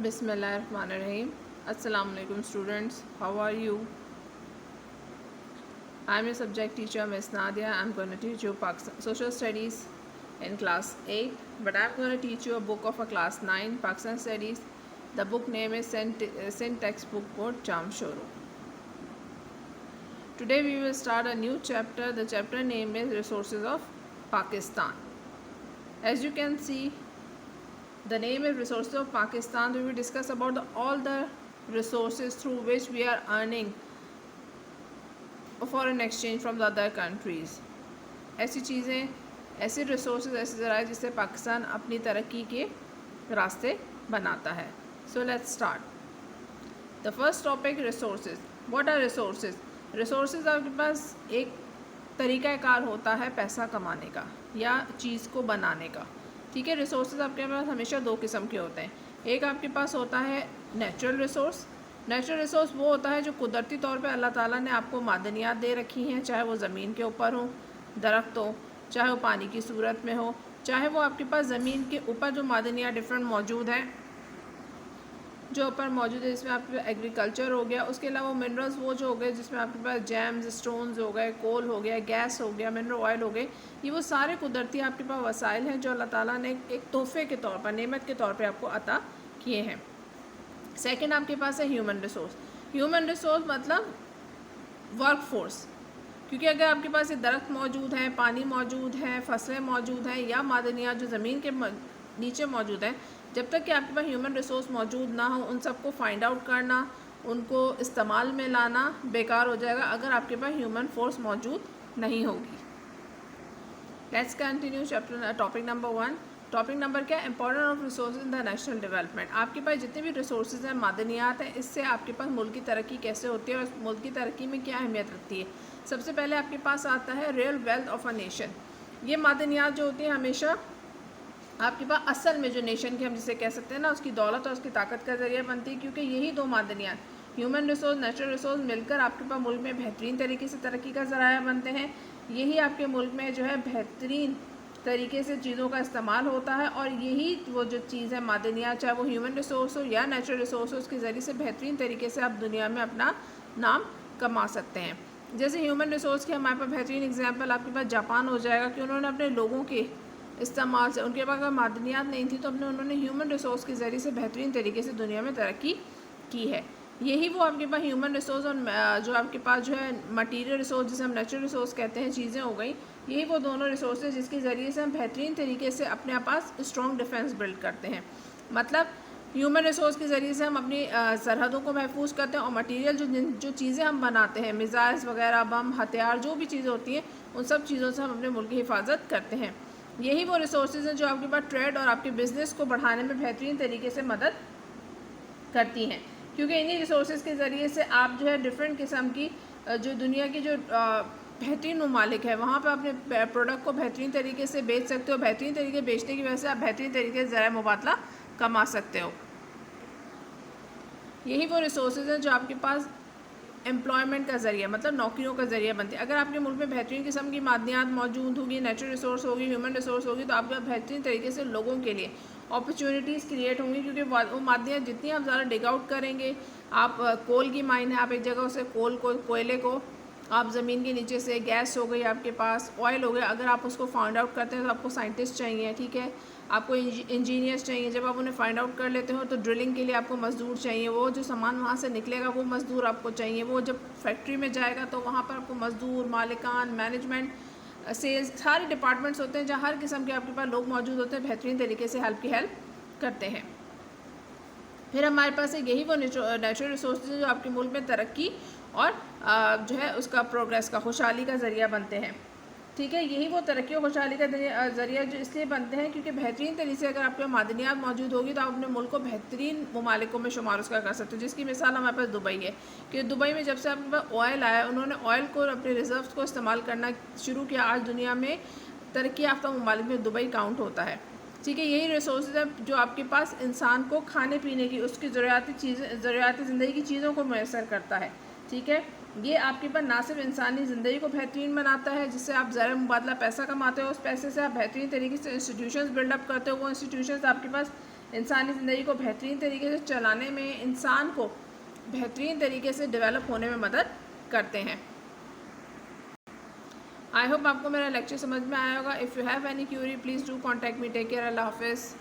Bismillahirrahmanirrahim. Assalamu alaikum students. How are you? I'm your subject teacher, Miss Nadia. I'm going to teach you Pakistan Social Studies in class 8, but I'm going to teach you a book of a class 9, Pakistan Studies. The book name is Sent Textbook Board Chamshoro. Today we will start a new chapter. The chapter name is Resources of Pakistan. As you can see, the name is Resources of Pakistan. We will discuss about all the resources through which we are earning foreign exchange from the other countries. ऐसी चीज़ें, ऐसे resources, ऐसे ज़राए जिससे पाकिस्तान अपनी तरक्की के रास्ते बनाता है. So let's start. The first topic, resources. What are resources? Resources आपके पास एक तरीक़ाकार होता है पैसा कमाने का या चीज़ को बनाने का. ठीक है. रिसोर्सेज आपके पास हमेशा दो किस्म के होते हैं. एक आपके पास होता है नेचुरल रिसोर्स. नेचुरल रिसोर्स वो होता है जो कुदरती तौर पे अल्लाह ताला ने आपको मादनियात दे रखी हैं, चाहे वो ज़मीन के ऊपर हो, दरख्त हो, चाहे वो पानी की सूरत में हो, चाहे वो आपके पास ज़मीन के ऊपर जो मादनियात डिफरेंट मौजूद हैं, जो ऊपर मौजूद है, जिसमें आपके एग्रीकल्चर हो गया. उसके अलावा मिनरल्स वो जो हो गए जिसमें आपके पास जेम्स, स्टोन्स हो गए, कोल हो गया, गैस हो गया, मिनरल ऑयल हो गए. ये वो सारे कुदरती आपके पास वसाइल हैं जो अल्लाह ताला ने एक तोहफे के तौर पर, नेमत के तौर पे आपको अता किए हैं. सेकंड आपके पास है ह्यूमन रिसोर्स. ह्यूमन रिसोर्स मतलब वर्क फोर्स. क्योंकि अगर आपके पास ये दरख्त मौजूद हैं, पानी मौजूद है, फसलें मौजूद हैं या मादनियात जो ज़मीन के नीचे मौजूद हैं, जब तक कि आपके पास ह्यूमन रिसोर्स मौजूद ना हो, उन सबको फाइंड आउट करना, उनको इस्तेमाल में लाना बेकार हो जाएगा अगर आपके पास ह्यूमन फोर्स मौजूद नहीं होगी. Let's continue chapter topic number 1. Topic number क्या है? Importance of resources in the national development. आपके पास जितने भी रिसोर्सेज हैं, मादनियात हैं, इससे आपके पास मुल्क की तरक्की कैसे होती है और मुल्क की तरक्की में क्या अहमियत रखती है. सबसे पहले आपके पास आता है real wealth of a nation. ये मादनियात जो होती हैं हमेशा आपके पास असल में जो नेशन की हम जिसे कह सकते हैं ना, उसकी दौलत और उसकी ताकत का ज़रिया बनती है. क्योंकि यही दो मादनियात, ह्यूमन रिसोर्स, नेचुरल रिसोर्स, मिलकर आपके पास मुल्क में बेहतरीन तरीके से तरक्की का ज़राया बनते हैं. यही आपके मुल्क में जो है बेहतरीन तरीके से चीज़ों का इस्तेमाल होता है और यही वो जो चीज़ है मादनियात, चाहे वो ह्यूमन रिसोर्स हो या नेचुरल रिसोर्स हो, उसके ज़रिए से बेहतरीन तरीके से आप दुनिया में अपना नाम कमा सकते हैं. जैसे ह्यूमन रिसोर्स की हमारे पास बेहतरीन एग्जाम्पल आपके पास जापान हो जाएगा कि उन्होंने अपने लोगों के इस्तेमाल से, उनके पास अगर मादनियात नहीं थी तो उन्होंने ह्यूमन रिसोर्स के ज़रिए से बेहतरीन तरीके से दुनिया में तरक्की की है. यही वो आपके पास ह्यूमन रिसोर्स और जो आपके पास जो है मटीरियल रिसोर्स, जिसे हम नेचुरल रिसोर्स कहते हैं, चीज़ें हो गई. यही वो दोनों रिसोर्स हैं जिसके ज़रिए से हम बेहतरीन तरीके से अपने पास स्ट्रॉन्ग डिफेंस बिल्ड करते हैं. मतलब ह्यूमन रिसोर्स के ज़रिए से हम अपनी सरहदों को महफूज करते हैं और मटीरियल जो चीज़ें हम बनाते हैं, मिज़ाइल्स वगैरह, बम, हथियार, जो भी चीज़ें होती हैं, उन सब चीज़ों से हम अपने मुल्क की हिफाजत करते हैं. यही वो रिसोर्सेज हैं जो आपके पास ट्रेड और आपके बिज़नेस को बढ़ाने में बेहतरीन तरीके से मदद करती हैं. क्योंकि इन्हीं रिसोर्सेज के ज़रिए से आप जो है डिफरेंट किस्म की जो दुनिया की जो बेहतरीन ममालिक है, वहाँ पर अपने प्रोडक्ट को बेहतरीन तरीके से बेच सकते हो. बेहतरीन तरीके बेचने की वजह से आप बेहतरीन तरीके से ज़राए मुबादला कमा सकते हो. यही वो रिसोर्सेज हैं जो आपके पास एम्प्लॉयमेंट का ज़रिया, मतलब नौकरियों का ज़रिया बनती है. अगर आपके मुल्क में बेहतरीन किस्म की मादनियात मौजूद होगी, नेचुरल रिसोर्स होगी, ह्यूमन रिसोर्स होगी, तो आपके बेहतरीन तरीके से लोगों के लिए अपॉर्चुनिटीज़ क्रिएट होंगी. क्योंकि वो मादनियात जितनी आप ज़्यादा डिग आउट करेंगे, आप कोल की माइन है, आप एक जगह से कोयले को आप ज़मीन के नीचे से, गैस हो गई आपके पास, ऑयल हो गया, अगर आप उसको फाइंड आउट करते हैं तो आपको साइंटिस्ट चाहिए. ठीक है, आपको इंजीनियर्स चाहिए. जब आप उन्हें फाइंड आउट कर लेते हो तो ड्रिलिंग के लिए आपको मज़दूर चाहिए. वो जो सामान वहाँ से निकलेगा वो मज़दूर आपको चाहिए. वो जब फैक्ट्री में जाएगा तो वहाँ पर आपको मज़दूर, मालिकान, मैनेजमेंट, सेल्स, सारे डिपार्टमेंट्स होते हैं जहाँ हर किस्म के आपके पास लोग मौजूद होते हैं, बेहतरीन तरीके से हेल्प करते हैं. फिर हमारे पास है यही वो नेचुरल रिसोर्सेज जो आपके मुल्क में तरक्की और जो है उसका प्रोग्रेस का, खुशहाली का ज़रिया बनते हैं. ठीक है, यही वो तरक्की और खुशहाली का ज़रिया जो इसलिए बनते हैं क्योंकि बेहतरीन तरीके से अगर आपके मादनियात मौजूद होगी तो आप अपने मुल्क को बेहतरीन ममालिकों में शुमार उसका कर सकते हो. जिसकी मिसाल हमारे पास दुबई है कि दुबई में जब से आपके पास ऑयल आया, उन्होंने ऑयल को, अपने रिजर्व्स को इस्तेमाल करना शुरू किया. आज दुनिया में तरक्की याफ्ता ममालिक में दुबई काउंट होता है. ठीक है, यही रिसोर्सेज है जो आपके पास इंसान को खाने पीने की, उसकी ज़रूरियाती ज़िंदगी की चीज़ों को मैसर करता है. ठीक है, ये आपके पास ना सिर्फ इंसानी ज़िंदगी को बेहतरीन बनाता है, जिससे आप ज़रा मुबादला पैसा कमाते हो, उस पैसे से आप बेहतरीन तरीके से इंस्टीट्यूशंस बिल्डअप करते हो. वो इंस्टीट्यूशंस आपके पास انسانی زندگی کو بہترین طریقے سے چلانے میں، انسان کو بہترین طریقے سے ڈیولپ ہونے میں مدد کرتے ہیں۔ آئی ہوپ آپ کو میرا لیکچر سمجھ میں آیا ہوگا۔ If you have any query please do contact me. Take care, اللہ حافظ۔